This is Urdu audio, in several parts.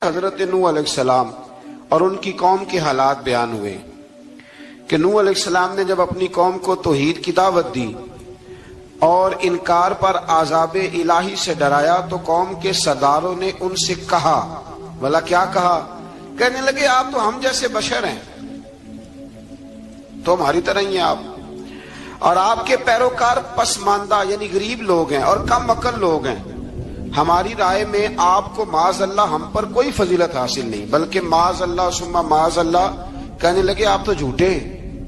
حضرت نوح علیہ السلام اور ان کی قوم کے حالات بیان ہوئے کہ نوح علیہ السلام نے جب اپنی قوم کو توحید کی دعوت دی اور انکار پر عذاب الہی سے ڈرایا تو قوم کے سرداروں نے ان سے کہا، بھلا کیا کہا؟ کہنے لگے آپ تو ہم جیسے بشر ہیں، تو ہماری طرح ہی ہیں آپ، اور آپ کے پیروکار پسماندہ یعنی غریب لوگ ہیں اور کم عقل لوگ ہیں، ہماری رائے میں آپ کو معاذ اللہ ہم پر کوئی فضیلت حاصل نہیں، بلکہ معاذ اللہ ثم معاذ اللہ۔ کہنے لگے آپ تو جھوٹے ہیں،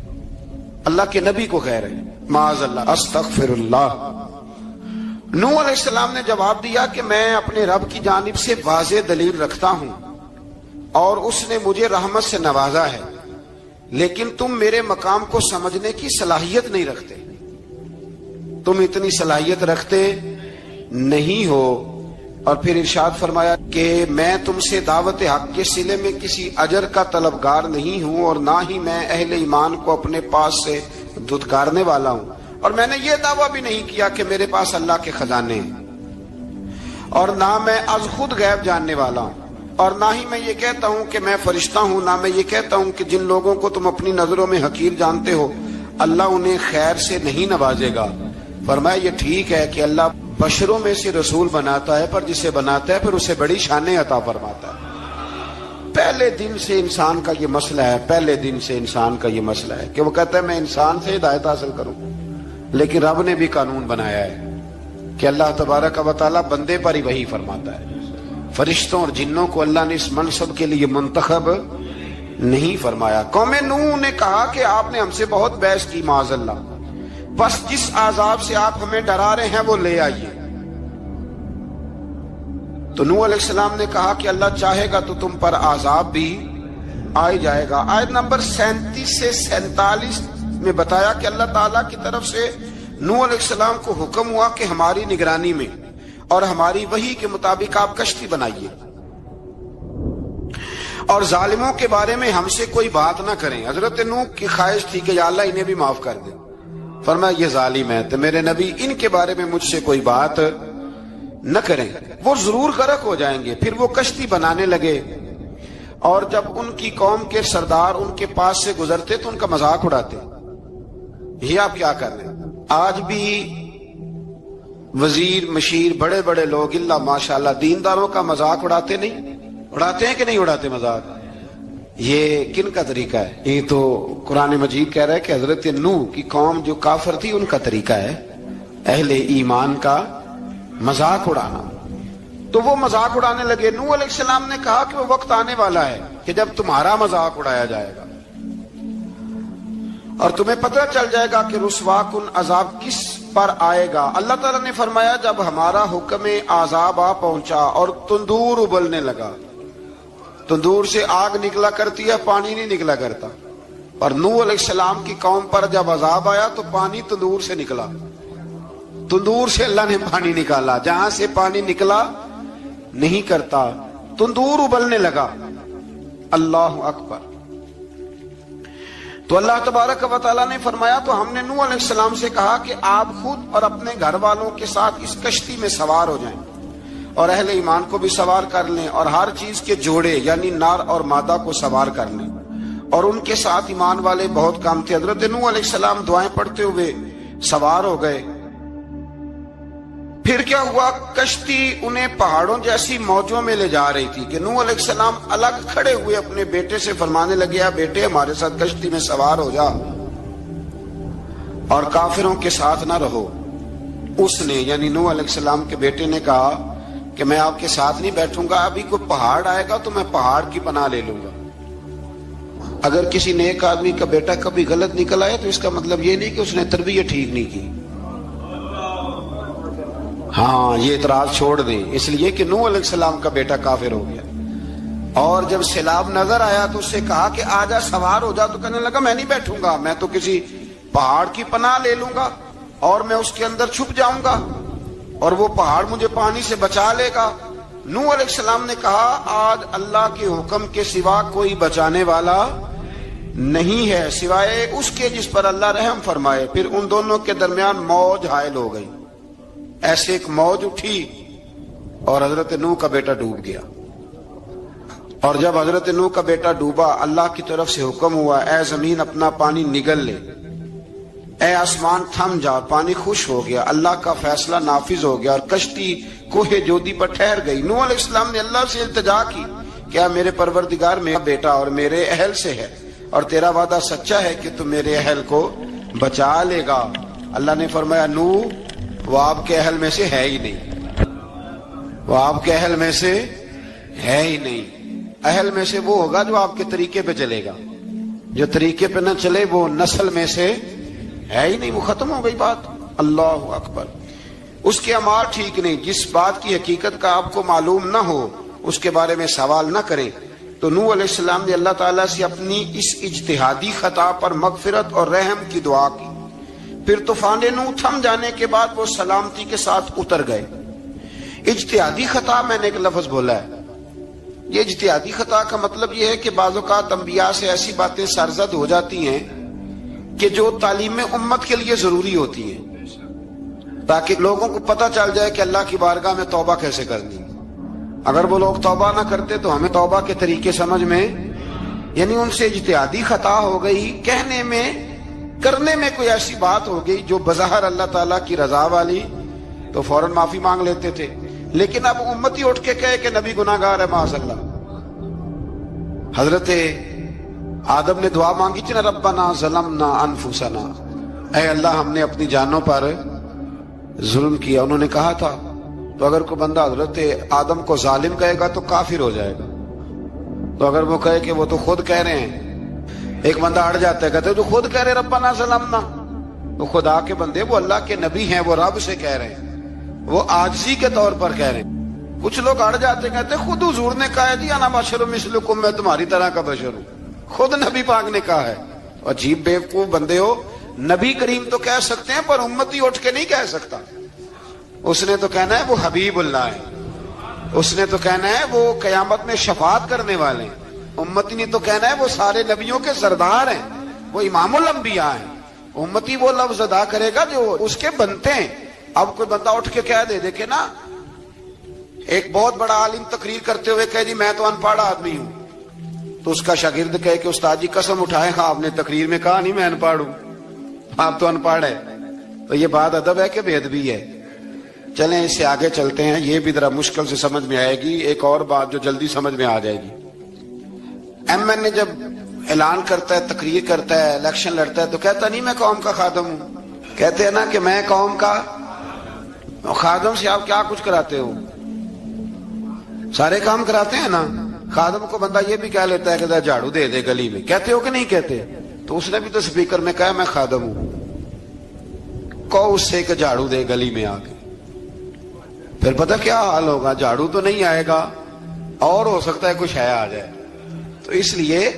اللہ کے نبی کو کہہ رہے ہیں معاذ اللہ، استغفر اللہ۔ نوح علیہ السلام نے جواب دیا کہ میں اپنے رب کی جانب سے واضح دلیل رکھتا ہوں اور اس نے مجھے رحمت سے نوازا ہے، لیکن تم میرے مقام کو سمجھنے کی صلاحیت نہیں رکھتے، تم اتنی صلاحیت رکھتے نہیں ہو۔ اور پھر ارشاد فرمایا کہ میں تم سے دعوت حق کے صلے میں کسی اجر کا طلبگار نہیں ہوں اور نہ ہی میں اہل ایمان کو اپنے پاس سے دھتکارنے والا ہوں، اور میں نے یہ دعویٰ بھی نہیں کیا کہ میرے پاس اللہ کے خزانے ہیں، اور نہ میں از خود غیب جاننے والا ہوں، اور نہ ہی میں یہ کہتا ہوں کہ میں فرشتہ ہوں، نہ میں یہ کہتا ہوں کہ جن لوگوں کو تم اپنی نظروں میں حقیر جانتے ہو اللہ انہیں خیر سے نہیں نوازے گا۔ فرمایا یہ ٹھیک ہے کہ اللہ بشروں میں سے رسول بناتا ہے، پر جسے بناتا ہے پھر اسے بڑی شانیں عطا فرماتا ہے۔ پہلے دن سے انسان کا یہ مسئلہ ہے، پہلے دن سے انسان کا یہ مسئلہ ہے کہ وہ کہتا ہے میں انسان سے ہدایت حاصل کروں، لیکن رب نے بھی قانون بنایا ہے کہ اللہ تبارک و تعالیٰ بندے پر ہی وحی فرماتا ہے، فرشتوں اور جنوں کو اللہ نے اس منصب کے لیے منتخب نہیں فرمایا۔ قوم نوح نے کہا کہ آپ نے ہم سے بہت بحث کی معاذ اللہ، بس جس عذاب سے آپ ہمیں ڈرا رہے ہیں وہ لے آئیے۔ تو نوح علیہ السلام نے کہا کہ اللہ چاہے گا تو تم پر عذاب بھی آ جائے گا۔ آیت نمبر 37 سے 47 میں بتایا کہ اللہ تعالیٰ کی طرف سے نوح علیہ السلام کو حکم ہوا کہ ہماری نگرانی میں اور ہماری وحی کے مطابق آپ کشتی بنائیے، اور ظالموں کے بارے میں ہم سے کوئی بات نہ کریں۔ حضرت نوح کی خواہش تھی کہ یا اللہ انہیں بھی معاف کر دے، فرمایا یہ ظالم ہے تو میرے نبی ان کے بارے میں مجھ سے کوئی بات نہ کریں، وہ ضرور غرق ہو جائیں گے۔ پھر وہ کشتی بنانے لگے، اور جب ان کی قوم کے سردار ان کے پاس سے گزرتے تو ان کا مذاق اڑاتے۔ یہ آپ کیا کر رہے ہیں؟ آج بھی وزیر مشیر بڑے بڑے لوگ اللہ ماشاءاللہ دینداروں کا مذاق اڑاتے نہیں؟ اڑاتے ہیں کہ نہیں اڑاتے مذاق؟ یہ کن کا طریقہ ہے؟ یہ تو قرآن مجید کہہ رہا ہے کہ حضرت نوح کی قوم جو کافر تھی ان کا طریقہ ہے اہل ایمان کا مذاق اڑانا۔ تو وہ مذاق اڑانے لگے۔ نوح علیہ السلام نے کہا کہ وہ وقت آنے والا ہے کہ جب تمہارا مذاق اڑایا جائے گا اور تمہیں پتہ چل جائے گا کہ رسوا کن عذاب کس پر آئے گا۔ اللہ تعالیٰ نے فرمایا جب ہمارا حکم عذاب آ پہنچا اور تندور ابلنے لگا، تندور سے آگ نکلا کرتی ہے، پانی نہیں نکلا کرتا، اور نوح علیہ السلام کی قوم پر جب عذاب آیا تو پانی تندور سے نکلا، تندور سے اللہ نے پانی نکالا، جہاں سے پانی نکلا نہیں کرتا، تندور ابلنے لگا۔ اللہ اکبر۔ تو اللہ تبارک و تعالیٰ نے فرمایا تو ہم نے نوح علیہ السلام سے کہا کہ آپ خود اور اپنے گھر والوں کے ساتھ اس کشتی میں سوار ہو جائیں اور اہل ایمان کو بھی سوار کر لیں، اور ہر چیز کے جوڑے یعنی نر اور مادہ کو سوار کر لیں، اور ان کے ساتھ ایمان والے بہت کام تھے۔ حضرت نوح علیہ السلام دعائیں پڑھتے ہوئے سوار ہو گئے۔ پھر کیا ہوا؟ کشتی انہیں پہاڑوں جیسی موجوں میں لے جا رہی تھی کہ نوح علیہ السلام الگ کھڑے ہوئے اپنے بیٹے سے فرمانے لگے بیٹے ہمارے ساتھ کشتی میں سوار ہو جا اور کافروں کے ساتھ نہ رہو۔ اس نے یعنی نوح علیہ السلام کے بیٹے نے کہا کہ میں آپ کے ساتھ نہیں بیٹھوں گا، ابھی کوئی پہاڑ آئے گا تو میں پہاڑ کی پناہ لے لوں گا۔ اگر کسی نیک آدمی کا بیٹا کبھی غلط نکل آیا تو اس کا مطلب یہ نہیں کہ اس نے تربیت ٹھیک نہیں کی، ہاں یہ اعتراض چھوڑ دیں، اس لیے کہ نوح علیہ السلام کا بیٹا کافر ہو گیا، اور جب سیلاب نظر آیا تو اس سے کہا کہ آجا سوار ہو جا، تو کہنے لگا میں نہیں بیٹھوں گا، میں تو کسی پہاڑ کی پناہ لے لوں گا اور میں اس کے اندر چھپ جاؤں گا اور وہ پہاڑ مجھے پانی سے بچا لے گا۔ نوح علیہ السلام نے کہا آج اللہ کے حکم کے سوا کوئی بچانے والا نہیں ہے سوائے اس کے جس پر اللہ رحم فرمائے۔ پھر ان دونوں کے درمیان موج حائل ہو گئی، ایسے ایک موج اٹھی اور حضرت نوح کا بیٹا ڈوب گیا۔ اور جب حضرت نوح کا بیٹا ڈوبا، اللہ کی طرف سے حکم ہوا اے زمین اپنا پانی نگل لے، اے آسمان تھم جا، پانی خوش ہو گیا، اللہ کا فیصلہ نافذ ہو گیا اور کشتی کوہ جودی پر ٹھہر گئی۔ نوح علیہ السلام نے اللہ سے التجا کی، کیا میرے پروردگار میرا بیٹا اور میرے اہل سے ہے اور تیرا وعدہ سچا ہے کہ تم میرے اہل کو بچا لے گا؟ اللہ نے فرمایا نوح وہ آپ کے اہل میں سے ہے ہی نہیں، وہ آپ کے اہل میں سے ہے ہی نہیں۔ اہل میں سے وہ ہوگا جو آپ کے طریقے پہ چلے گا، جو طریقے پہ نہ چلے وہ نسل میں سے ہے ہی نہیں، وہ ختم ہو گئی بات۔ اللہ اکبر۔ اس کے اعمال ٹھیک نہیں، جس بات کی حقیقت کا آپ کو معلوم نہ ہو اس کے بارے میں سوال نہ کریں۔ تو نوح علیہ السلام نے اللہ تعالیٰ سے اپنی اس اجتہادی خطا پر مغفرت اور رحم کی دعا کی۔ پھر طوفان نوح تھم جانے کے بعد وہ سلامتی کے ساتھ اتر گئے۔ اجتہادی خطا میں نے ایک لفظ بولا ہے، یہ اجتہادی خطا کا مطلب یہ ہے کہ بعض اوقات انبیاء سے ایسی باتیں سرزد ہو جاتی ہیں کہ جو تعلیم امت کے لیے ضروری ہوتی ہیں، تاکہ لوگوں کو پتہ چل جائے کہ اللہ کی بارگاہ میں توبہ کیسے کرنی۔ اگر وہ لوگ توبہ نہ کرتے تو ہمیں توبہ کے طریقے سمجھ میں، یعنی ان سے اجتہادی خطا ہو گئی، کہنے میں کرنے میں کوئی ایسی بات ہو گئی جو بظاہر اللہ تعالیٰ کی رضا والی، تو فوراً معافی مانگ لیتے تھے۔ لیکن اب امتی اٹھ کے کہے کہ نبی گناہ گار ہے معاذ اللہ۔ حضرت آدم نے دعا مانگی تھی نا، ربنا ظلمنا انفسنا، اے اللہ ہم نے اپنی جانوں پر ظلم کیا۔ انہوں نے کہا تھا تو اگر کوئی بندہ حضرت آدم کو ظالم کہے گا تو کافر ہو جائے گا، تو اگر وہ کہے کہ وہ تو خود کہہ رہے ہیں، ایک بندہ اڑ جاتا ہے کہتے ہیں تو خود کہہ رہے ربنا ظلمنا، تو خدا کے بندے وہ اللہ کے نبی ہیں، وہ رب سے کہہ رہے ہیں، وہ عاجزی کے طور پر کہہ رہے ہیں۔ کچھ لوگ اڑ جاتے کہتے ہیں خود حضور نے کہا ہے جی انا بشر مثلکم، میں تمہاری طرح کا بشر ہوں، خود نبی پاک نے کہا ہے۔ عجیب بیوقوف بندے ہو، نبی کریم تو کہہ سکتے ہیں پر امتی اٹھ کے نہیں کہہ سکتا۔ اس نے تو کہنا ہے وہ حبیب اللہ ہے، اس نے تو کہنا ہے وہ قیامت میں شفاعت کرنے والے ہیں، امتی نے تو کہنا ہے وہ سارے نبیوں کے سردار ہیں، وہ امام الانبیاء ہیں۔ امتی وہ لفظ ادا کرے گا جو اس کے بنتے ہیں۔ اب کوئی بندہ اٹھ کے کہہ دے، دیکھے نا ایک بہت بڑا عالم تقریر کرتے ہوئے کہے جی میں تو ان پڑھ آدمی ہوں، تو اس کا شاگرد کہے کہ استاد جی قسم اٹھائے ہاں آپ نے تقریر میں کہا نہیں میں ان پڑھ ہوں، آپ تو ان پڑھ ہے، تو یہ بات ادب ہے کہ بے ادبی ہے؟ چلیں اس سے آگے چلتے ہیں، یہ بھی ذرا مشکل سے سمجھ میں آئے گی۔ ایک اور بات جو جلدی سمجھ میں آ جائے گی، ایم این اے جب اعلان کرتا ہے، تقریر کرتا ہے، الیکشن لڑتا ہے تو کہتا نہیں میں قوم کا خادم ہوں، کہتے ہیں نا کہ میں قوم کا خادم سے آپ کیا کچھ کراتے ہو؟ سارے کام کراتے ہیں نا۔ خادم کو بندہ یہ بھی کہہ لیتا ہے کہ جھاڑو دے دے گلی میں، کہتے ہو کہ نہیں کہتے؟ تو اس نے بھی تو سپیکر میں کہا میں خادم ہوں، کہو اس سے کہ جھاڑو دے گلی میں آ کے، پھر پتہ کیا حال ہوگا؟ جھاڑو تو نہیں آئے گا اور ہو سکتا ہے کچھ ہے آ جائے۔ تو اس لیے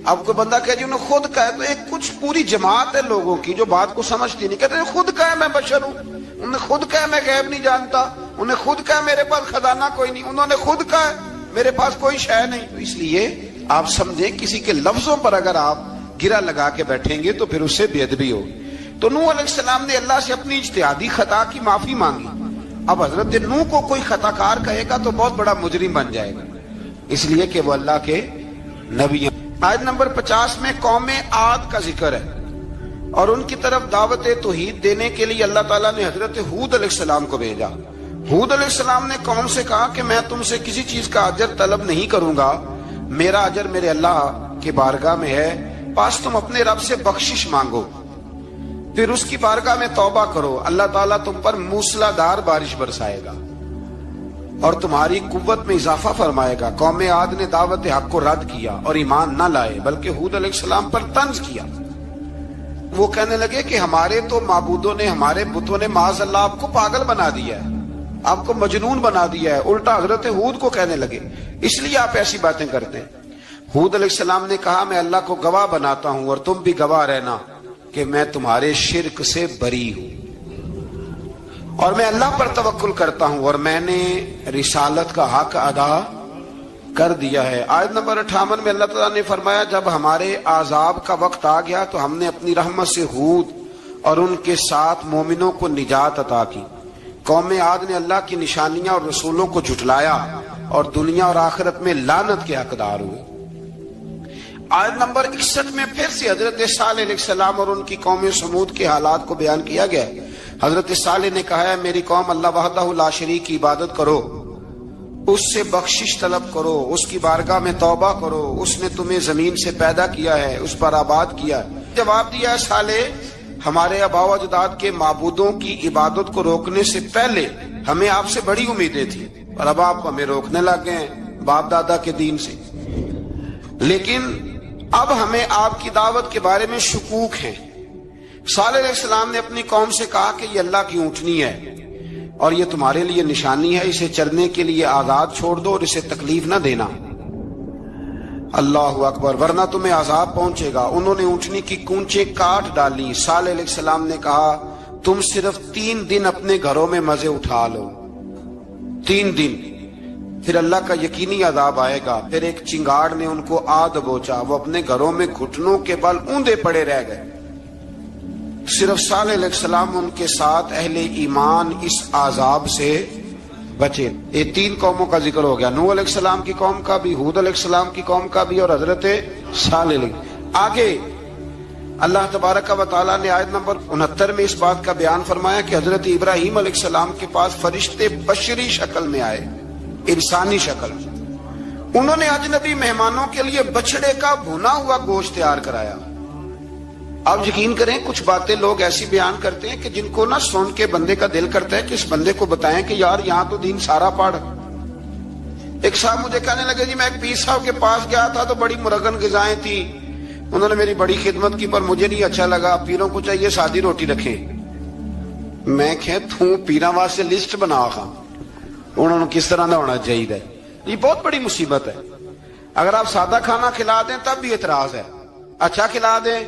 اب کوئی بندہ کہ جی انہوں نے خود کہا، تو ایک کچھ پوری جماعت ہے لوگوں کی جو بات کو سمجھتی نہیں، کہتے ہیں خود کہا میں بشر ہوں، انہوں نے خود کہا میں غیب نہیں جانتا، انہوں نے خود کہا میرے پاس خزانہ کوئی نہیں، انہوں نے خود کہا میرے پاس کوئی شے نہیں۔ تو اس لیے آپ سمجھیں کسی کے لفظوں پر اگر آپ گرا لگا کے بیٹھیں گے تو پھر اس سے بے ادبی ہوگی۔ تو نوح علیہ السلام نے اللہ سے اپنی اجتہادی خطا کی معافی مانگی۔ اب حضرت نوح کو کوئی خطا کار کہے گا تو بہت بڑا مجرم بن جائے گا، اس لیے کہ وہ اللہ کے نبی ہیں۔ آیت نمبر 50 میں قوم عاد کا ذکر ہے اور ان کی طرف دعوت توحید دینے کے لیے اللہ تعالیٰ نے حضرت ہود علیہ السلام کو بھیجا۔ ہود علیہ السلام نے قوم سے کہا کہ میں تم سے کسی چیز کا اجر طلب نہیں کروں گا، میرا اجر میرے اللہ کی بارگاہ میں ہے، پاس تم اپنے رب سے بخشش مانگو، پھر اس کی بارگاہ میں توبہ کرو، اللہ تعالیٰ تم پر موسلا دار بارش برسائے گا اور تمہاری قوت میں اضافہ فرمائے گا۔ قوم عاد نے دعوت حق کو رد کیا اور ایمان نہ لائے، بلکہ ہود علیہ السلام پر طنز کیا۔ وہ کہنے لگے کہ ہمارے تو معبودوں نے، ہمارے بتوں نے معاذ اللہ آپ کو پاگل بنا دیا ہے، آپ کو مجنون بنا دیا ہے۔ الٹا حضرت ہود کو کہنے لگے اس لیے آپ ایسی باتیں کرتے ہیں۔ ہود علیہ السلام نے کہا میں اللہ کو گواہ بناتا ہوں اور تم بھی گواہ رہنا کہ میں تمہارے شرک سے بری ہوں اور میں اللہ پر توکل کرتا ہوں اور میں نے رسالت کا حق ادا کر دیا ہے۔ آیت نمبر 58 میں اللہ تعالیٰ نے فرمایا جب ہمارے عذاب کا وقت آ گیا تو ہم نے اپنی رحمت سے ہود اور ان کے ساتھ مومنوں کو نجات عطا کی۔ قوم عاد نے اللہ کی نشانیاں اور رسولوں کو جھٹلایا اور دنیا اور آخرت میں لعنت کے حقدار ہوئے۔ آیت نمبر 61 میں پھر سے حضرت صالح علیہ السلام اور ان کی قوم سمود کے حالات کو بیان کیا گیا۔ حضرت صالح نے کہا ہے میری قوم اللہ وحدہ لا شریک کی عبادت کرو، اس سے بخشش طلب کرو، اس کی بارگاہ میں توبہ کرو، اس نے تمہیں زمین سے پیدا کیا ہے، اس پر آباد کیا۔ جواب دیا ہے صالح ہمارے آباء و اجداد کے معبودوں کی عبادت کو روکنے سے پہلے ہمیں آپ سے بڑی امیدیں تھیں، اور اب آپ ہمیں روکنے لگ گئے ہیں باپ دادا کے دین سے، لیکن اب ہمیں آپ کی دعوت کے بارے میں شکوک ہیں۔ صالح علیہ السلام نے اپنی قوم سے کہا کہ یہ اللہ کی اونٹنی ہے اور یہ تمہارے لیے نشانی ہے، اسے چرنے کے لیے آزاد چھوڑ دو اور اسے تکلیف نہ دینا۔ اللہ اکبر، ورنہ تمہیں عذاب پہنچے گا۔ انہوں نے اونٹنی کی کونچیں کاٹ ڈالی۔ صالح علیہ السلام نے کہا تم صرف 3 دن اپنے گھروں میں مزے اٹھا لو، 3 دن، پھر اللہ کا یقینی عذاب آئے گا۔ پھر ایک چنگاڑ نے ان کو آ دبوچا، وہ اپنے گھروں میں گھٹنوں کے بل اوندے پڑے رہ گئے۔ صرف صالح علیہ السلام ان کے ساتھ اہل ایمان اس عذاب سے بچے۔ یہ 3 قوموں کا ذکر ہو گیا، نوح علیہ السلام کی قوم کا بھی، ہود علیہ السلام کی قوم کا بھی، اور حضرت صالح علیہ۔ آگے اللہ تبارک و تعالیٰ نے آیت نمبر 69 میں اس بات کا بیان فرمایا کہ حضرت ابراہیم علیہ السلام کے پاس فرشتے بشری شکل میں آئے، انسانی شکل میں۔ انہوں نے اجنبی مہمانوں کے لیے بچڑے کا بھونا ہوا گوشت تیار کرایا۔ آپ یقین کریں کچھ باتیں لوگ ایسی بیان کرتے ہیں کہ جن کو نہ سن کے بندے کا دل کرتا ہے کہ اس بندے کو بتائیں کہ یار یہاں تو دین سارا پڑھ۔ ایک صاحب مجھے کہنے لگے جی میں ایک پیر صاحب کے پاس گیا تھا تو بڑی مرغن غذائیں تھی، انہوں نے میری بڑی خدمت کی پر مجھے نہیں اچھا لگا، پیروں کو چاہیے سادی روٹی رکھیں۔ میں کہ تو پیراں واسطے لسٹ بنا خاں انہوں نے کس طرح نہ ہونا چاہیے۔ یہ بہت بڑی مصیبت ہے۔ اگر آپ سادہ کھانا کھلا دیں تب بھی اعتراض ہے، اچھا کھلا دیں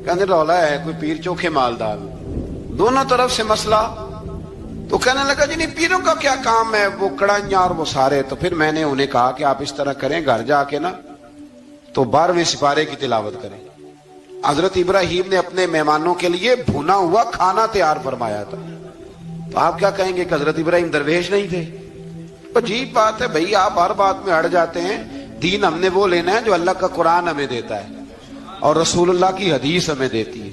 کہنے رولا ہے کوئی پیر چوکھے مالدار، دونوں طرف سے مسئلہ۔ تو کہنے لگا جی نہیں پیروں کا کیا کام ہے، وہ کڑائیاں اور وہ سارے۔ تو پھر میں نے انہیں کہا کہ آپ اس طرح کریں، گھر جا کے نا تو 12ویں سپارے کی تلاوت کریں۔ حضرت ابراہیم نے اپنے مہمانوں کے لیے بھونا ہوا کھانا تیار فرمایا تھا۔ تو آپ کیا کہیں گے کہ حضرت ابراہیم درویش نہیں تھے؟ عجیب بات ہے بھائی، آپ ہر بات میں اڑ جاتے ہیں۔ دین ہم نے وہ لینا ہے جو اللہ کا قرآن ہمیں دیتا ہے اور رسول اللہ کی حدیث ہمیں دیتی ہے۔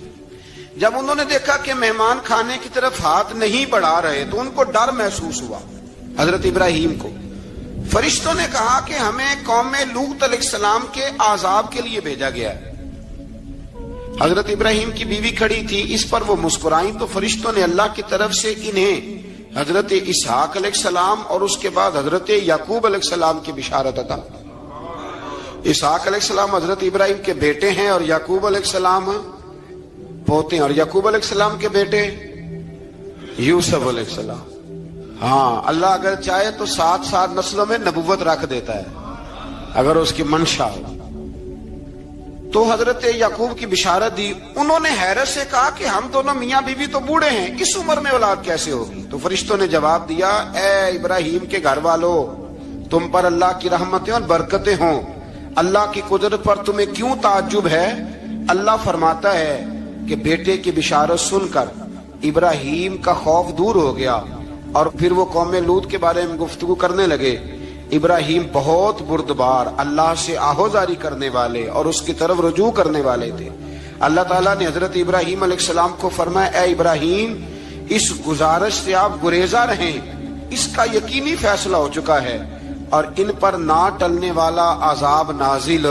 جب انہوں نے دیکھا کہ مہمان کھانے کی طرف ہاتھ نہیں بڑھا رہے تو ان کو ڈر محسوس ہوا۔ حضرت ابراہیم کو فرشتوں نے کہا کہ ہمیں قوم لوط علیہ السلام کے عذاب کے لیے بھیجا گیا ہے۔ حضرت ابراہیم کی بیوی کھڑی تھی، اس پر وہ مسکرائیں تو فرشتوں نے اللہ کی طرف سے انہیں حضرت اسحاق علیہ السلام اور اس کے بعد حضرت یعقوب علیہ السلام کی بشارت عطا۔ اسحاق علیہ السلام حضرت ابراہیم کے بیٹے ہیں اور یعقوب علیہ السلام پوتے ہیں، اور یعقوب علیہ السلام کے بیٹے یوسف علیہ السلام۔ ہاں اللہ اگر چاہے تو 7 نسلوں میں نبوت رکھ دیتا ہے اگر اس کی منشا ہو۔ تو حضرت یعقوب کی بشارت دی۔ انہوں نے حیرت سے کہا کہ ہم دونوں میاں بیوی تو بوڑھے ہیں، اس عمر میں اولاد کیسے ہوگی؟ تو فرشتوں نے جواب دیا اے ابراہیم کے گھر والوں، تم پر اللہ کی رحمتیں اور برکتیں ہوں، اللہ کی قدرت پر تمہیں کیوں تعجب ہے؟ اللہ فرماتا ہے کہ بیٹے کی بشارت سن کر ابراہیم کا خوف دور ہو گیا اور پھر وہ قوم لوط کے بارے میں گفتگو کرنے لگے۔ ابراہیم بہت بردبار، اللہ سے آہوزاری کرنے والے اور اس کی طرف رجوع کرنے والے تھے۔ اللہ تعالیٰ نے حضرت ابراہیم علیہ السلام کو فرمایا اے ابراہیم اس گزارش سے آپ گریزاں رہیں، اس کا یقینی فیصلہ ہو چکا ہے اور ان پر نہ ٹلنے والا عذاب نازل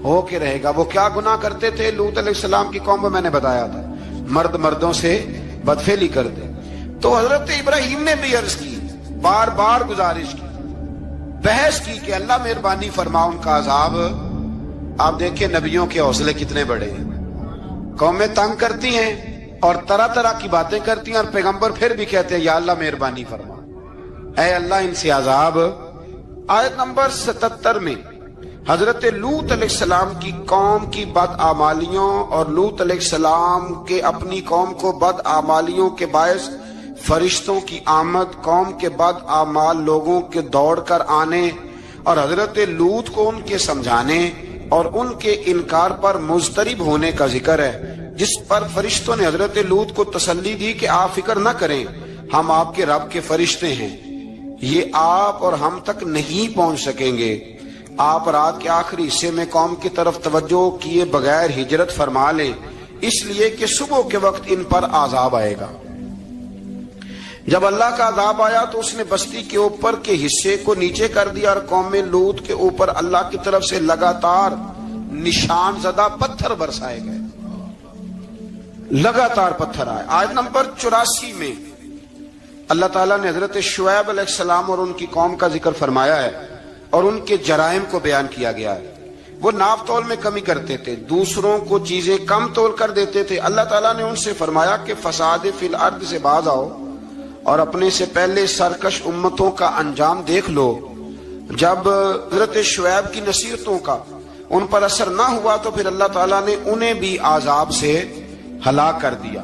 ہو کے رہے گا۔ وہ کیا گناہ کرتے تھے؟ لوط علیہ السلام کی قوم میں میں نے بتایا تھا، مرد مردوں سے بدفعلی کرتے۔ تو حضرت ابراہیم نے بھی عرض کی، بار بار گزارش کی، بحث کی کہ اللہ مہربانی فرما ان کا عذاب۔ آپ دیکھیں نبیوں کے حوصلے کتنے بڑے ہیں۔ قومیں تنگ کرتی ہیں اور طرح طرح کی باتیں کرتی ہیں اور پیغمبر پھر بھی کہتے ہیں یا اللہ مہربانی فرما، اے اللہ ان سے عذاب۔ آیت نمبر 77 میں حضرت لوط علیہ السلام کی قوم کی بدعمالیوں اور لوط علیہ السلام کے اپنی قوم کو بدعمالیوں کے باعث فرشتوں کی آمد، قوم کے بدعمال لوگوں کے دوڑ کر آنے اور حضرت لوط کو ان کے سمجھانے اور ان کے انکار پر مضطرب ہونے کا ذکر ہے، جس پر فرشتوں نے حضرت لوط کو تسلی دی کہ آپ فکر نہ کریں، ہم آپ کے رب کے فرشتے ہیں، یہ آپ اور ہم تک نہیں پہنچ سکیں گے۔ آپ رات کے آخری حصے میں قوم کی طرف توجہ کیے بغیر ہجرت فرما لیں، اس لیے کہ صبح کے وقت ان پر عذاب آئے گا۔ جب اللہ کا عذاب آیا تو اس نے بستی کے اوپر کے حصے کو نیچے کر دیا اور قوم لوط کے اوپر اللہ کی طرف سے لگاتار نشان زدہ پتھر برسائے گئے، لگاتار پتھر آئے۔ آیت نمبر 84 میں اللہ تعالیٰ نے حضرت شعیب علیہ السلام اور ان کی قوم کا ذکر فرمایا ہے اور ان کے جرائم کو بیان کیا گیا ہے۔ وہ ناپ تول میں کمی کرتے تھے، دوسروں کو چیزیں کم تول کر دیتے تھے۔ اللہ تعالیٰ نے ان سے فرمایا کہ فساد فی الارض سے باز آؤ اور اپنے سے پہلے سرکش امتوں کا انجام دیکھ لو۔ جب حضرت شعیب کی نصیحتوں کا ان پر اثر نہ ہوا تو پھر اللہ تعالیٰ نے انہیں بھی عذاب سے ہلاک کر دیا۔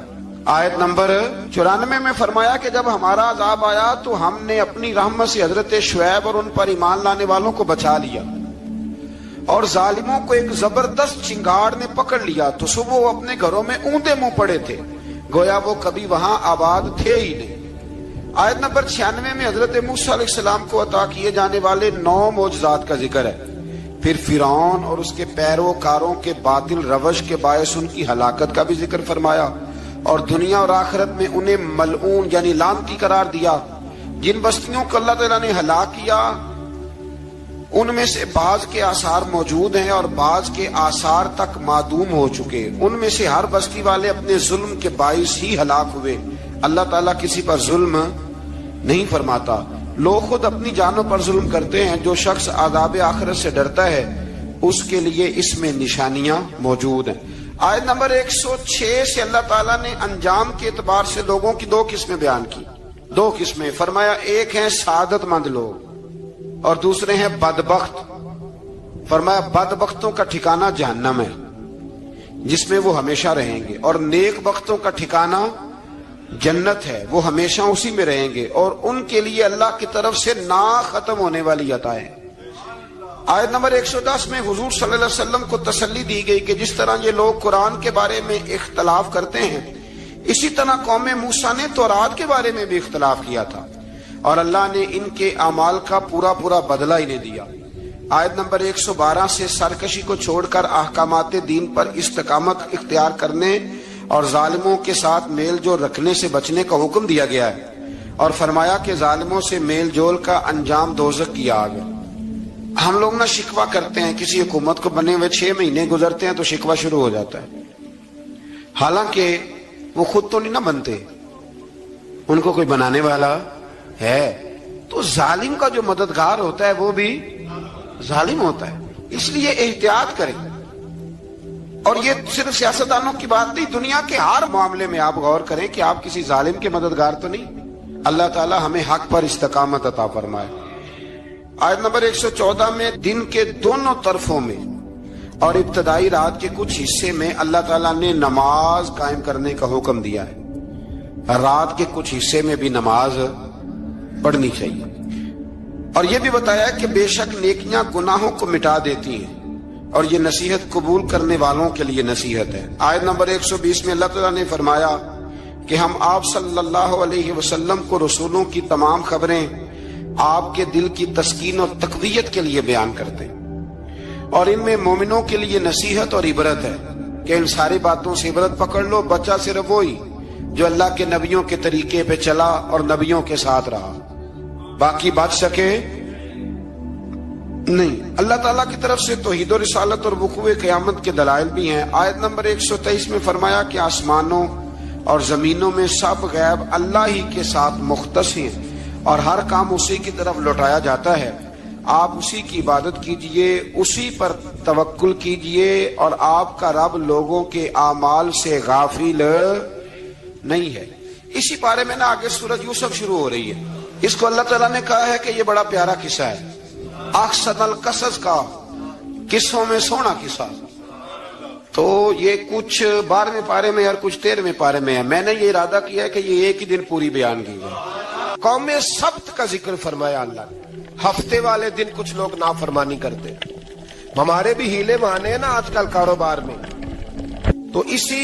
آیت نمبر 94 میں فرمایا کہ جب ہمارا عذاب آیا تو ہم نے اپنی رحمت سے حضرت شعیب اور ان پر ایمان لانے والوں کو بچا لیا، اور ظالموں کو ایک زبردست چنگاڑ نے پکڑ لیا تو صبح وہ اپنے گھروں میں اوندا منہ پڑے تھے، گویا وہ کبھی وہاں آباد تھے ہی نہیں۔ آیت نمبر 96 میں حضرت موسیٰ علیہ السلام کو عطا کیے جانے والے 9 معجزات کا ذکر ہے۔ پھر فرعون اور اس کے پیروکاروں کے باطل روش کے باعث ان کی ہلاکت کا بھی ذکر فرمایا، اور دنیا اور آخرت میں انہیں ملعون یعنی لعنتی قرار دیا۔ جن بستیوں کو اللہ تعالیٰ نے ہلاک کیا ان میں سے بعض کے آثار موجود ہیں اور بعض کے آثار تک معدوم ہو چکے۔ ان میں سے ہر بستی والے اپنے ظلم کے باعث ہی ہلاک ہوئے۔ اللہ تعالیٰ کسی پر ظلم نہیں فرماتا، لوگ خود اپنی جانوں پر ظلم کرتے ہیں۔ جو شخص عذاب آخرت سے ڈرتا ہے اس کے لیے اس میں نشانیاں موجود ہیں۔ آیت نمبر 106 سے اللہ تعالیٰ نے انجام کے اعتبار سے لوگوں کی 2 قسمیں بیان کی۔ 2 قسمیں فرمایا، ایک ہیں سعادت مند لوگ اور دوسرے ہیں بدبخت۔ فرمایا بدبختوں کا ٹھکانہ جہنم ہے جس میں وہ ہمیشہ رہیں گے، اور نیک بختوں کا ٹھکانہ جنت ہے، وہ ہمیشہ اسی میں رہیں گے، اور ان کے لیے اللہ کی طرف سے نا ختم ہونے والی عطائیں۔ آیت نمبر 110 میں حضور صلی اللہ علیہ وسلم کو تسلی دی گئی کہ جس طرح یہ لوگ قرآن کے بارے میں اختلاف کرتے ہیں، اسی طرح قوم موسیٰ نے تورات کے بارے میں بھی اختلاف کیا تھا، اور اللہ نے ان کے اعمال کا پورا بدلہ انہیں دیا۔ آیت نمبر 112 سے سرکشی کو چھوڑ کر احکامات دین پر استقامت اختیار کرنے اور ظالموں کے ساتھ میل جول رکھنے سے بچنے کا حکم دیا گیا ہے، اور فرمایا کہ ظالموں سے میل جول کا انجام دوزخ کی آگ ہے۔ ہم لوگ نہ شکوہ کرتے ہیں، کسی حکومت کو بنے ہوئے 6 مہینے گزرتے ہیں تو شکوہ شروع ہو جاتا ہے، حالانکہ وہ خود تو نہیں نہ بنتے، ان کو کوئی بنانے والا ہے۔ تو ظالم کا جو مددگار ہوتا ہے وہ بھی ظالم ہوتا ہے، اس لیے احتیاط کریں۔ اور یہ صرف سیاستدانوں کی بات نہیں، دنیا کے ہر معاملے میں آپ غور کریں کہ آپ کسی ظالم کے مددگار تو نہیں۔ اللہ تعالی ہمیں حق پر استقامت عطا فرمائے۔ آیت نمبر 114 میں دن کے دونوں طرفوں میں اور ابتدائی رات کے کچھ حصے میں اللہ تعالیٰ نے نماز قائم کرنے کا حکم دیا ہے۔ رات کے کچھ حصے میں بھی نماز پڑھنی چاہیے، اور یہ بھی بتایا کہ بے شک نیکیاں گناہوں کو مٹا دیتی ہیں، اور یہ نصیحت قبول کرنے والوں کے لیے نصیحت ہے۔ آیت نمبر 120 میں اللہ تعالیٰ نے فرمایا کہ ہم آپ صلی اللہ علیہ وسلم کو رسولوں کی تمام خبریں آپ کے دل کی تسکین اور تقویت کے لیے بیان کرتے ہیں، اور ان میں مومنوں کے لیے نصیحت اور عبرت ہے کہ ان ساری باتوں سے عبرت پکڑ لو۔ بچہ صرف وہی جو اللہ کے نبیوں کے طریقے پہ چلا اور نبیوں کے ساتھ رہا، باقی بچ سکے نہیں۔ اللہ تعالیٰ کی طرف سے توحید و رسالت اور وقوع قیامت کے دلائل بھی ہیں۔ آیت نمبر 123 میں فرمایا کہ آسمانوں اور زمینوں میں سب غیب اللہ ہی کے ساتھ مختص ہیں، اور ہر کام اسی کی طرف لوٹایا جاتا ہے۔ آپ اسی کی عبادت کیجئے، اسی پر توکل کیجئے، اور آپ کا رب لوگوں کے اعمال سے غافل نہیں ہے۔ اسی بارے میں نا آگے سورۃ یوسف شروع ہو رہی ہے، اس کو اللہ تعالیٰ نے کہا ہے کہ یہ بڑا پیارا قصہ ہے، احسن القصص کا، قصوں میں سونا قصہ۔ تو یہ کچھ 12ویں پارے میں اور کچھ 13ویں پارے میں ہے۔ میں نے یہ ارادہ کیا ہے کہ یہ ایک ہی دن پوری بیان کی جائے۔ قوم سبت کا ذکر فرمایا اللہ نے، ہفتے والے دن کچھ لوگ نافرمانی کرتے، ہمارے بھی ہیلے بہانے ہیں نا آج کل کاروبار میں، تو اسی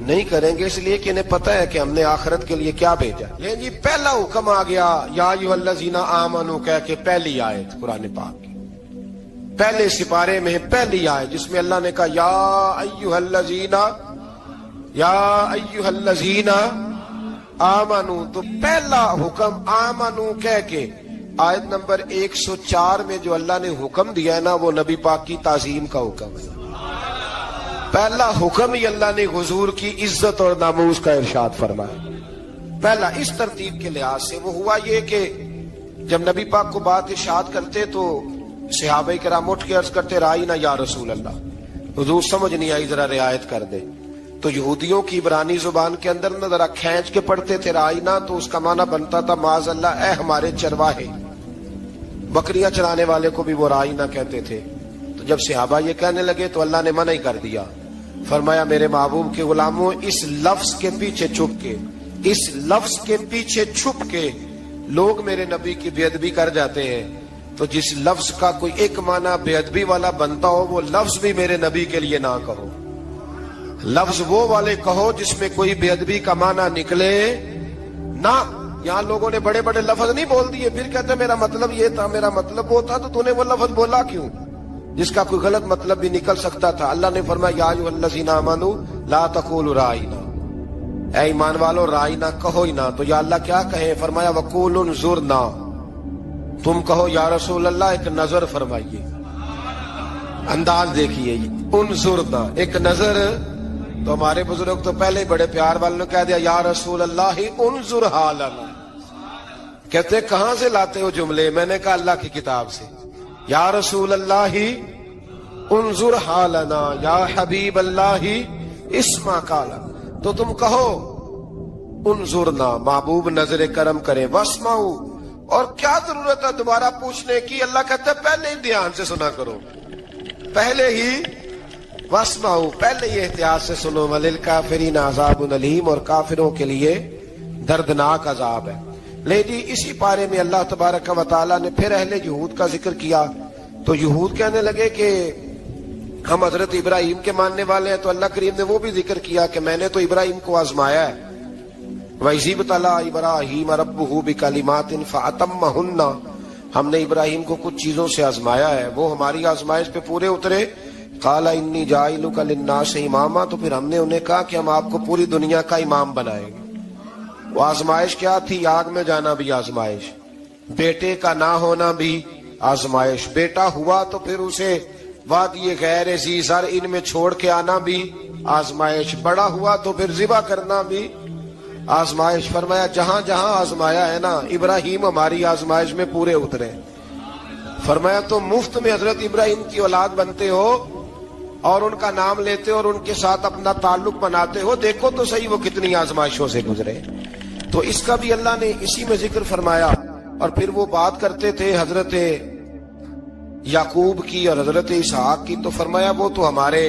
نہیں کریں گے، اس لیے کہ انہیں پتہ ہے کہ ہم نے آخرت کے لیے کیا بھیجا۔ لیکن جی پہلا حکم آ گیا یا ایھا الذین آمنوا کہہ کے، پہلی آیت قرآن پاک کی پہلے سپارے میں پہلی آیت جس میں اللہ نے کہا یا ایھا الذین آمنوا، تو پہلا حکم آمنوا کہہ کے آیت نمبر 104 میں جو اللہ نے حکم دیا ہے نا، وہ نبی پاک کی تعظیم کا حکم ہے۔ پہلا حکم ہی اللہ نے حضور کی عزت اور ناموس کا ارشاد فرمایا۔ پہلا اس ترتیب کے لحاظ سے وہ ہوا یہ کہ جب نبی پاک کو بات ارشاد کرتے تو صحابہ کرام اٹھ کے عرض کرتے رائینا یا رسول اللہ، حضور سمجھ نہیں آئی ذرا رعایت کر دے۔ تو یہودیوں کی عبرانی زبان کے اندر نہ ذرا کھینچ کے پڑھتے تھے رائینا، تو اس کا معنی بنتا تھا معاذ اللہ اے ہمارے چرواہے، بکریاں چرانے والے کو بھی وہ رائینا کہتے تھے۔ تو جب صحابہ یہ کہنے لگے تو اللہ نے منع ہی کر دیا، فرمایا میرے محبوب کے غلاموں، اس لفظ کے پیچھے چھپ کے، اس لفظ کے پیچھے چھپ کے لوگ میرے نبی کی بے ادبی کر جاتے ہیں، تو جس لفظ کا کوئی ایک معنی بے ادبی والا بنتا ہو وہ لفظ بھی میرے نبی کے لیے نہ کہو، لفظ وہ والے کہو جس میں کوئی بے ادبی کا معنی نکلے نہ۔ یہاں لوگوں نے بڑے بڑے لفظ نہیں بول دیے، پھر کہتے میرا مطلب یہ تھا، میرا مطلب وہ تھا، تو تو نے وہ لفظ بولا کیوں جس کا کوئی غلط مطلب بھی نکل سکتا تھا۔ اللہ نے فرمایا یا ایھا الذین آمنوا لا تقولوا رائینا، اے ایمان والو رائینا کہو ہی نہ۔ تو یا اللہ کیا کہیں؟ فرمایا وقولوا انظرنا، تم کہو یا رسول اللہ ایک نظر فرمائیے۔ انداز دیکھیے، انظرنا ایک نظر۔ تو ہمارے بزرگ تو پہلے بڑے پیار والوں نے کہہ دیا یا رسول اللہ انظر حالنا، کہتے کہاں سے لاتے ہو جملے؟ میں نے کہا اللہ کی کتاب سے۔ یا رسول اللہ انظر حالنا یا حبیب اللہ اسمع قالا، تو تم کہو انظرنا، محبوب نظر کرم کرے، واسمعوا، اور کیا ضرورت ہے دوبارہ پوچھنے کی؟ اللہ کہتا ہے پہلے ہی دھیان سے سنا کرو، پہلے ہی واسمعوا، پہلے ہی احتیاط سے سنو، وللکافرین عذاب علیم، اور کافروں کے لیے دردناک عذاب ہے۔ لے جی اسی پارے میں اللہ تبارک و تعالیٰ نے پھر اہل یہود کا ذکر کیا، تو یہود کہنے لگے کہ ہم حضرت ابراہیم کے ماننے والے ہیں، تو اللہ کریم نے وہ بھی ذکر کیا کہ میں نے تو ابراہیم کو آزمایا ہے، وَإِذِ ابْتَلَىٰ إِبْرَاهِيمَ رَبُّهُ بِكَلِمَاتٍ فَأَتَمَّهُنَّ، ہم نے ابراہیم کو کچھ چیزوں سے آزمایا ہے، وہ ہماری آزمائش پہ پورے اترے۔ قَالَ إِنِّي جَاعِلُكَ لِلنَّاسِ إِمَامًا، تو پھر ہم نے انہیں کہا کہ ہم آپ کو پوری دنیا کا امام بنائیں گے۔ وہ آزمائش کیا تھی؟ آگ میں جانا بھی آزمائش، بیٹے کا نہ ہونا بھی آزمائش، بیٹا ہوا تو پھر اسے وادی غیر ذی زرع ان میں چھوڑ کے آنا بھی آزمائش، بڑا ہوا تو پھر ذبح کرنا بھی آزمائش۔ فرمایا جہاں جہاں آزمایا ہے نا، ابراہیم ہماری آزمائش میں پورے اترے۔ فرمایا تو مفت میں حضرت ابراہیم کی اولاد بنتے ہو اور ان کا نام لیتے ہو اور ان کے ساتھ اپنا تعلق بناتے ہو، دیکھو تو صحیح وہ کتنی آزمائشوں سے گزرے۔ تو اس کا بھی اللہ نے اسی میں ذکر فرمایا۔ اور پھر وہ بات کرتے تھے حضرت یعقوب کی اور حضرت اسحاق کی، تو فرمایا وہ تو ہمارے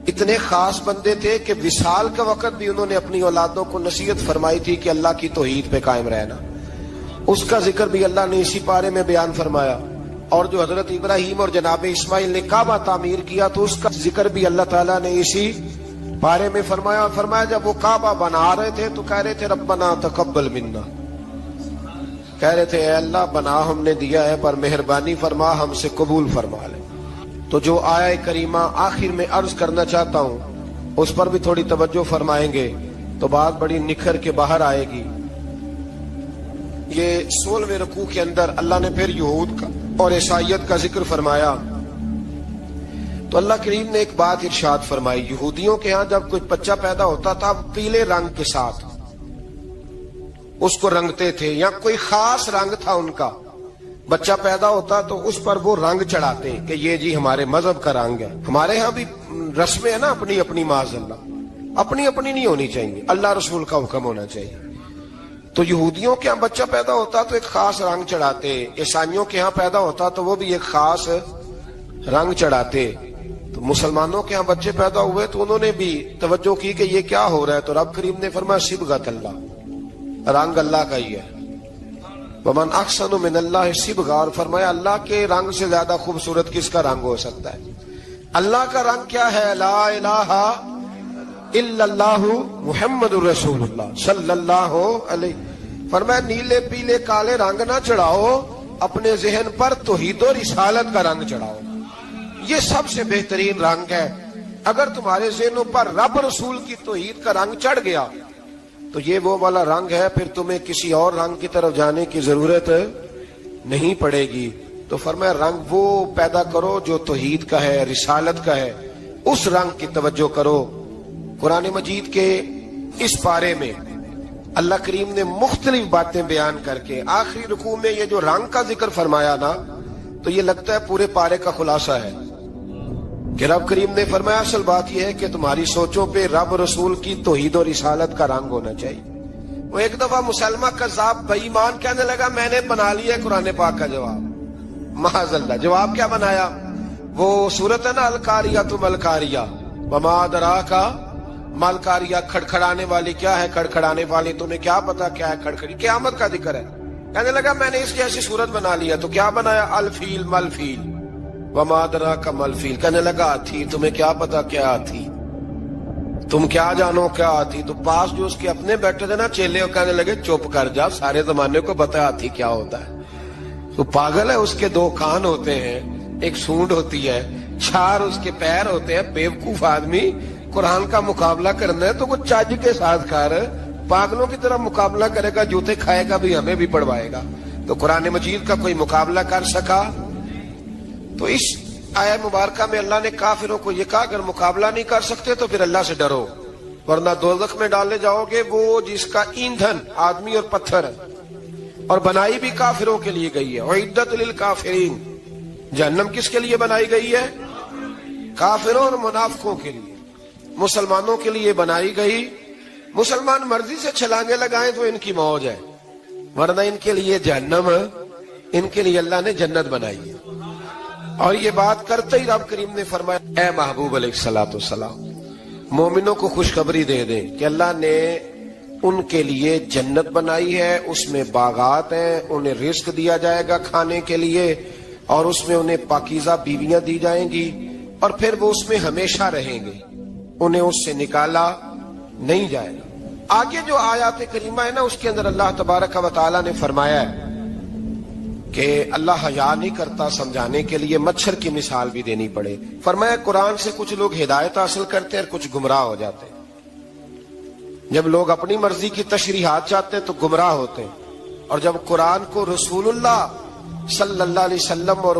اتنے خاص بندے تھے کہ وصال کا وقت بھی انہوں نے اپنی اولادوں کو نصیحت فرمائی تھی کہ اللہ کی توحید پہ قائم رہنا، اس کا ذکر بھی اللہ نے اسی پارے میں بیان فرمایا۔ اور جو حضرت ابراہیم اور جناب اسماعیل نے کعبہ تعمیر کیا تو اس کا ذکر بھی اللہ تعالیٰ نے اسی پارے میں فرمایا۔ فرمایا جب وہ کعبہ بنا رہے تھے تو کہہ رہے تھے ربنا تقبل منا، کہہ رہے تھے اے اللہ بنا ہم نے دیا ہے پر مہربانی فرما ہم سے قبول فرما لے۔ تو جو آیہ کریمہ آخر میں عرض کرنا چاہتا ہوں اس پر بھی تھوڑی توجہ فرمائیں گے تو بات بڑی نکھر کے باہر آئے گی۔ یہ 16ویں رکوع کے اندر اللہ نے پھر یہود کا اور عیسائیت کا ذکر فرمایا، تو اللہ کریم نے ایک بات ارشاد فرمائی، یہودیوں کے ہاں جب کوئی بچہ پیدا ہوتا تھا پیلے رنگ کے ساتھ اس کو رنگتے تھے، یا کوئی خاص رنگ تھا ان کا، بچہ پیدا ہوتا تو اس پر وہ رنگ چڑھاتے کہ یہ جی ہمارے مذہب کا رنگ ہے۔ ہمارے ہاں بھی رسمیں ہیں نا اپنی اپنی، معاذ اللہ اپنی اپنی نہیں ہونی چاہیے، اللہ رسول کا حکم ہونا چاہیے۔ تو یہودیوں کے ہاں بچہ پیدا ہوتا تو ایک خاص رنگ چڑھاتے، عیسائیوں کے ہاں پیدا ہوتا تو وہ بھی ایک خاص رنگ چڑھاتے۔ تو مسلمانوں کے ہاں بچے پیدا ہوئے تو انہوں نے بھی توجہ کی کہ یہ کیا ہو رہا ہے، تو رب کریم نے فرمایا صبغۃ اللہ، رنگ اللہ کا ہی ہے، ومن احسن من اللہ صبغہ، اور فرمایا اللہ کے رنگ سے زیادہ خوبصورت کس کا رنگ ہو سکتا ہے؟ اللہ کا رنگ کیا ہے؟ لا الہ الا اللہ محمد رسول اللہ صلی اللہ علیہ. فرمایا نیلے پیلے کالے رنگ نہ چڑھاؤ، اپنے ذہن پر توحید و رسالت کا رنگ چڑھاؤ. یہ سب سے بہترین رنگ ہے. اگر تمہارے ذہنوں پر رب رسول کی توحید کا رنگ چڑھ گیا تو یہ وہ والا رنگ ہے، پھر تمہیں کسی اور رنگ کی طرف جانے کی ضرورت نہیں پڑے گی. تو فرمایا رنگ وہ پیدا کرو جو توحید کا ہے، رسالت کا ہے، اس رنگ کی توجہ کرو. قرآن مجید کے اس پارے میں اللہ کریم نے مختلف باتیں بیان کر کے آخری رکوع میں یہ جو رنگ کا ذکر فرمایا نا، تو یہ لگتا ہے پورے پارے کا خلاصہ ہے کہ رب کریم نے فرمایا اصل بات یہ ہے کہ تمہاری سوچوں پہ رب رسول کی توحید و رسالت کا رنگ ہونا چاہیے. وہ ایک دفعہ مسلمہ کذاب بے ایمان کہنے لگا میں نے بنا لیا قرآن پاک کا جواب. معاذ اللہ. جواب کیا بنایا؟ وہ سورت ہے نا القاریہ تم القاریہ وما ادراک مالکاریہ، کھڑکھڑانے والی. کیا ہے کھڑکھڑانے والی؟ تمہیں کیا پتا کیا ہے کھڑکھڑی؟ قیامت کا ذکر ہے. کہنے لگا میں نے اس جیسی صورت بنا لیا. تو کیا بنایا؟ الفیل ملفیل وما ادراک ملفیل. کہنے لگا ہاتھی. تمہیں کیا پتا کیا ہاتھی؟ تم کیا جانو کیا ہاتھی؟ تو پاس جو اس کے اپنے بیٹھے تھے نا چیلے، وہ کہنے لگے چپ کر جا، سارے زمانے کو پتا ہاتھی کیا ہوتا ہے. تو پاگل ہے، اس کے دو کان ہوتے ہیں، ایک سونڈ ہوتی ہے، 4 اس کے پیر ہوتے ہیں. بیوقوف آدمی قرآن کا مقابلہ کرنا ہے تو وہ چج کے ساتھ کر، پاگلوں کی طرح مقابلہ کرے گا، جوتے کھائے گا بھی، ہمیں بھی پڑھوائے گا. تو قرآن مجید کا کوئی مقابلہ کر سکا؟ تو اس آیت مبارکہ میں اللہ نے کافروں کو یہ کہا اگر مقابلہ نہیں کر سکتے تو پھر اللہ سے ڈرو، ورنہ دوزخ میں ڈالے جاؤ گے، وہ جس کا ایندھن آدمی اور پتھر ہے، اور بنائی بھی کافروں کے لیے گئی ہے. اعدت للکافرین. جہنم کس کے لیے بنائی گئی ہے؟ کافروں اور منافقوں کے لیے. مسلمانوں کے لیے بنائی گئی. مسلمان مرضی سے چھلانگے لگائیں تو ان کی موج ہے، ورنہ ان کے لیے جہنم، ان کے لیے اللہ نے جنت بنائی ہے. اور یہ بات کرتے ہی رب کریم نے فرمایا اے محبوب علیہ الصلوۃ والسلام مومنوں کو خوشخبری دے دیں کہ اللہ نے ان کے لیے جنت بنائی ہے، اس میں باغات ہیں، انہیں رزق دیا جائے گا کھانے کے لیے، اور اس میں انہیں پاکیزہ بیویاں دی جائیں گی، اور پھر وہ اس میں ہمیشہ رہیں گے، انہیں اس سے نکالا نہیں جائے گا. آگے جو آیات کریمہ ہے نا، اس کے اندر اللہ تبارک و تعالیٰ نے فرمایا ہے کہ اللہ حیا نہیں کرتا سمجھانے کے لیے مچھر کی مثال بھی دینی پڑے. فرمایا قرآن سے کچھ لوگ ہدایت حاصل کرتے ہیں اور کچھ گمراہ ہو جاتے ہیں. جب لوگ اپنی مرضی کی تشریحات چاہتے ہیں تو گمراہ ہوتے ہیں، اور جب قرآن کو رسول اللہ صلی اللہ علیہ وسلم اور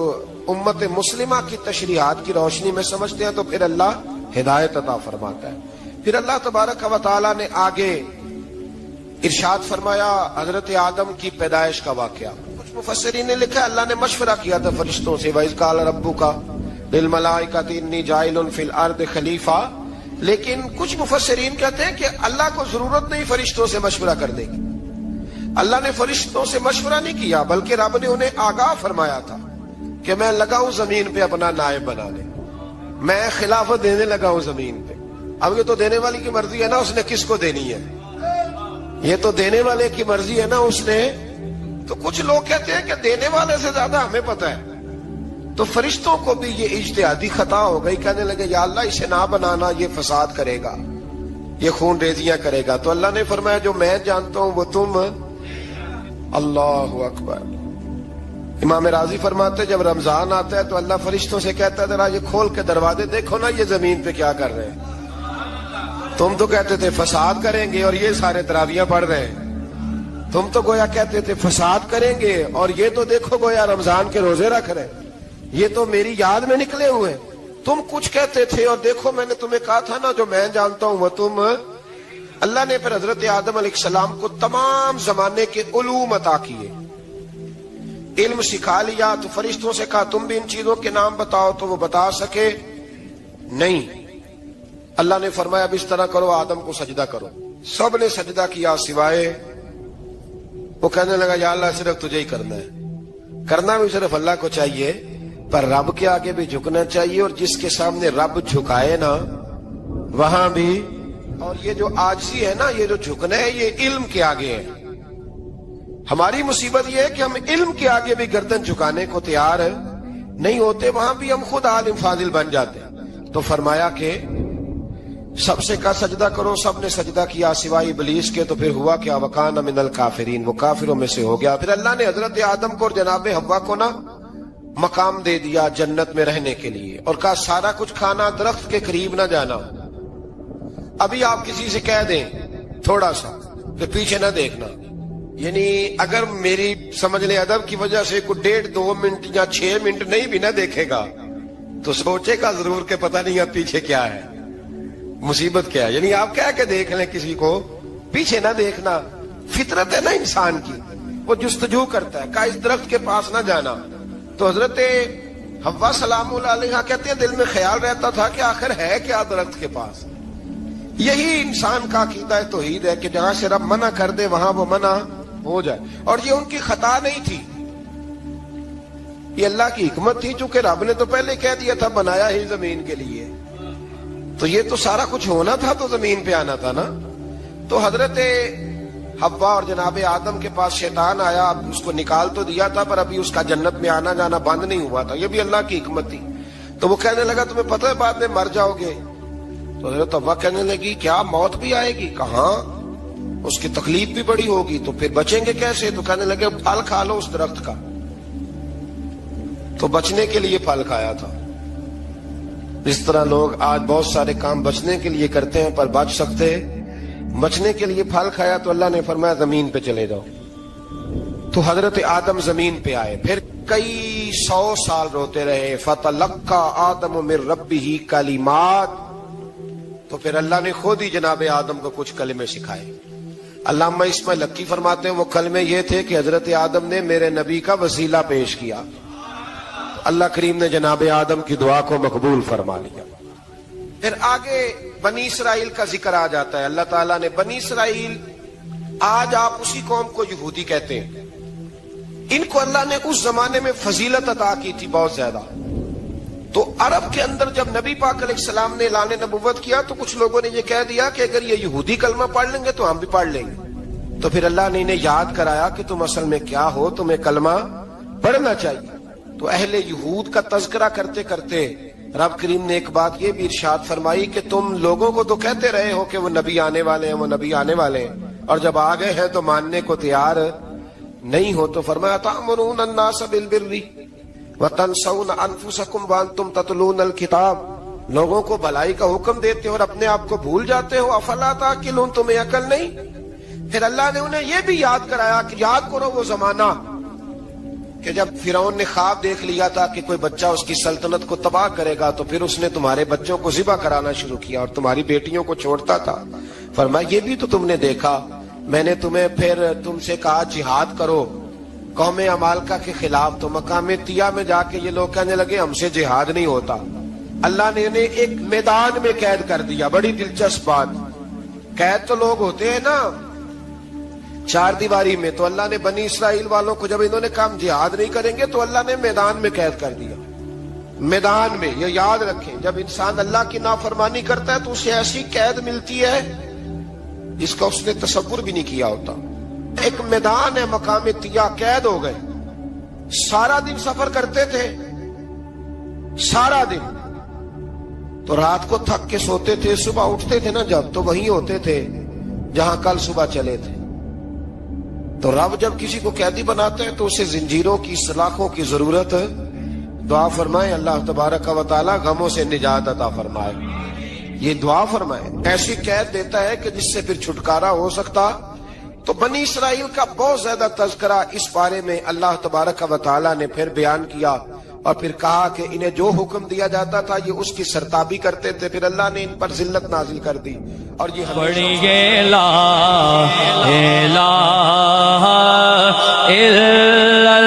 امت مسلمہ کی تشریحات کی روشنی میں سمجھتے ہیں تو پھر اللہ ہدایت عطا فرماتا ہے. پھر اللہ تبارک و تعالیٰ نے آگے ارشاد فرمایا حضرت آدم کی پیدائش کا واقعہ. کچھ مفسرین نے لکھا اللہ نے مشورہ کیا تھا فرشتوں سے، وَإِذْ قَالَ رَبُّكَ لِلْمَلَائِكَةِ إِنِّي جَاعِلٌ فِي الْأَرْضِ خَلِيفَةً. لیکن کچھ مفسرین کہتے ہیں کہ اللہ کو ضرورت نہیں فرشتوں سے مشورہ کرنے کی. اللہ نے فرشتوں سے مشورہ نہیں کیا، بلکہ رب نے انہیں آگاہ فرمایا تھا کہ میں لگا ہوں زمین پہ اپنا نائب بنانے، میں خلافت دینے لگا ہوں زمین پہ. اب یہ تو دینے والی کی مرضی ہے نا اس نے کس کو دینی ہے، یہ تو دینے والے کی مرضی ہے نا اس نے. تو کچھ لوگ کہتے ہیں کہ دینے والے سے زیادہ ہمیں پتہ ہے. تو فرشتوں کو بھی یہ اجتہادی خطا ہو گئی، کہنے لگے یا اللہ اسے نہ بنانا، یہ فساد کرے گا، یہ خون ریزیاں کرے گا. تو اللہ نے فرمایا جو میں جانتا ہوں وہ تم. اللہ اکبر. امام راضی فرماتے جب رمضان آتا ہے تو اللہ فرشتوں سے کہتا ہے ذرا یہ کھول کے دروازے دیکھو نا یہ زمین پہ کیا کر رہے ہیں. تم تو کہتے تھے فساد کریں گے اور یہ سارے تراویحیں پڑھ رہے ہیں. تم تو گویا کہتے تھے فساد کریں گے اور یہ تو دیکھو گویا رمضان کے روزے رکھ رہے ہیں. یہ تو میری یاد میں نکلے ہوئے. تم کچھ کہتے تھے اور دیکھو میں نے تمہیں کہا تھا نا جو میں جانتا ہوں وہ تم. اللہ نے پھر حضرت آدم علیہ السلام کو تمام زمانے کے علوم عطا کیے، علم سکھا لیا. تو فرشتوں سے کہا تم بھی ان چیزوں کے نام بتاؤ، تو وہ بتا سکے نہیں. اللہ نے فرمایا اب اس طرح کرو آدم کو سجدہ کرو. سب نے سجدہ کیا سوائے وہ. کہنے لگا یا اللہ صرف تجھے ہی کرنا ہے. کرنا بھی صرف اللہ کو چاہیے، پر رب کے آگے بھی جھکنا چاہیے، اور جس کے سامنے رب جھکائے نا وہاں بھی. اور یہ جو عاجزی ہے نا، یہ جو جھکنا ہے، یہ علم کے آگے ہے. ہماری مصیبت یہ ہے کہ ہم علم کے آگے بھی گردن جھکانے کو تیار نہیں ہوتے، وہاں بھی ہم خود عالم فاضل بن جاتے. تو فرمایا کہ سب سے کہا سجدہ کرو، سب نے سجدہ کیا سوائے ابلیس کے، تو پھر ہوا کیا؟ وکان من الکافرین، وہ کافروں میں سے ہو گیا۔ پھر اللہ نے حضرت آدم کو اور جناب حوا کو نا مقام دے دیا جنت میں رہنے کے لیے، اور کہا سارا کچھ کھانا، درخت کے قریب نہ جانا۔ ابھی آپ کسی سے کہہ دیں تھوڑا سا کہ پیچھے نہ دیکھنا، یعنی اگر میری سمجھ لیں ادب کی وجہ سے کوئی 1.5-2 منٹ یا 6 منٹ نہیں بھی نہ دیکھے گا تو سوچے گا ضرور کہ پتہ نہیں اب پیچھے کیا ہے، مصیبت کیا ہے۔ یعنی آپ کہہ کے دیکھ لیں کسی کو، پیچھے نہ دیکھنا، فطرت ہے نا انسان کی، وہ جستجو کرتا ہے، کہا اس درخت کے پاس نہ جانا۔ تو حضرت حوا سلام اللہ علیہا کہتے ہیں دل میں خیال رہتا تھا کہ آخر ہے کیا درخت کے پاس۔ یہی انسان کا عقیدہ توحید ہے کہ جہاں سے رب منع کر دے وہاں وہ منع ہو جائے، اور یہ ان کی خطا نہیں تھی، یہ اللہ کی حکمت تھی، چونکہ رب نے تو پہلے کہہ دیا تھا بنایا ہی زمین کے لیے، تو یہ تو سارا کچھ ہونا تھا تو زمین پہ آنا تھا نا۔ تو حضرت حوا اور جناب آدم کے پاس شیطان آیا، اب اس کو نکال تو دیا تھا پر ابھی اس کا جنت میں آنا جانا بند نہیں ہوا تھا، یہ بھی اللہ کی حکمت تھی۔ تو وہ کہنے لگا تمہیں پتہ ہے بعد میں مر جاؤ گے؟ تو حضرت حوا کہنے لگی کیا موت بھی آئے گی؟ کہاں، اس کی تکلیف بھی بڑی ہوگی، تو پھر بچیں گے کیسے؟ تو کہنے لگے پھل کھا لو اس درخت کا، تو بچنے کے لیے پھل کھایا تھا۔ اس طرح لوگ آج بہت سارے کام بچنے کے لیے کرتے ہیں پر بچ سکتے، بچنے کے لیے پھل کھایا تو اللہ نے فرمایا زمین پہ چلے جاؤ۔ تو حضرت آدم زمین پہ آئے، پھر کئی 100 سال روتے رہے، فَتَلَقَّى آدَمُ مِن رَبِّهِ کَلِمَاتٍ، تو پھر اللہ نے خود ہی جناب آدم کو کچھ کلمے سکھائے۔ علامہ اسماعیل لکی فرماتے ہیں وہ کلمے یہ تھے کہ حضرت آدم نے میرے نبی کا وسیلہ پیش کیا، اللہ کریم نے جناب آدم کی دعا کو مقبول فرما لیا۔ پھر آگے بنی اسرائیل کا ذکر آ جاتا ہے، اللہ تعالیٰ نے بنی اسرائیل، آج آپ اسی قوم کو یہودی کہتے ہیں، ان کو اللہ نے اس زمانے میں فضیلت عطا کی تھی بہت زیادہ۔ تو عرب کے اندر جب نبی پاک علیہ السلام نے اعلان نبوت کیا تو کچھ لوگوں نے یہ کہہ دیا کہ اگر یہ یہودی کلمہ پڑھ لیں گے تو ہم بھی پڑھ لیں گے، تو پھر اللہ نے انہیں یاد کرایا کہ تم اصل میں کیا ہو، تمہیں کلمہ پڑھنا چاہیے۔ تو اہل یہود کا تذکرہ کرتے کرتے رب کریم نے ایک بات یہ بھی ارشاد فرمائی کہ تم لوگوں کو تو کہتے رہے ہو کہ وہ نبی آنے والے ہیں، وہ نبی آنے والے ہیں، اور جب آ گئے ہیں تو ماننے کو تیار نہیں ہو۔ تو فرمایا تأمرون الناس بالبر وتنسون انفسکم وانتم تتلون الکتاب، لوگوں کو بھلائی کا حکم دیتے ہو اور اپنے آپ کو بھول جاتے ہو، افلا تعقلون، تمہیں عقل نہیں؟ پھر اللہ نے انہیں یہ بھی یاد کرایا کہ یاد کرو وہ زمانہ کہ جب فرعون نے خواب دیکھ لیا تھا کہ کوئی بچہ اس کی سلطنت کو تباہ کرے گا، تو پھر اس نے تمہارے بچوں کو ذبح کرانا شروع کیا اور تمہاری بیٹیوں کو چھوڑتا تھا۔ فرمایا یہ بھی تو تم نے دیکھا، میں نے تمہیں پھر تم سے کہا جہاد کرو قوم عمالقہ کے خلاف، تو مقام طیہ میں جا کے یہ لوگ کہنے لگے ہم سے جہاد نہیں ہوتا۔ اللہ نے انہیں ایک میدان میں قید کر دیا، بڑی دلچسپ بات، قید تو لوگ ہوتے ہیں نا چار دیواری میں، تو اللہ نے بنی اسرائیل والوں کو جب انہوں نے کہا ہم جہاد نہیں کریں گے تو اللہ نے میدان میں قید کر دیا۔ میدان میں، یہ یاد رکھیں، جب انسان اللہ کی نافرمانی کرتا ہے تو اسے ایسی قید ملتی ہے جس کا اس نے تصور بھی نہیں کیا ہوتا۔ ایک میدان ہے مقام طیہ، قید ہو گئے، سارا دن سفر کرتے تھے، سارا دن، تو رات کو تھک کے سوتے تھے، صبح اٹھتے تھے نا جب، تو وہیں ہوتے تھے جہاں کل صبح چلے تھے۔ تو رب جب کسی کو قیدی بناتا ہے تو اسے زنجیروں کی، سلاخوں کی ضرورت ہے۔ دعا فرمائے اللہ تبارک و تعالی غموں سے نجات عطا فرمائے، یہ دعا فرمائے، ایسی قید دیتا ہے کہ جس سے پھر چھٹکارا ہو سکتا۔ تو بنی اسرائیل کا بہت زیادہ تذکرہ اس بارے میں اللہ تبارک و تعالی نے پھر بیان کیا، اور پھر کہا کہ انہیں جو حکم دیا جاتا تھا یہ اس کی سرتابی کرتے تھے، پھر اللہ نے ان پر ذلت نازل کر دی، اور یہ پڑھیے لا الہ الا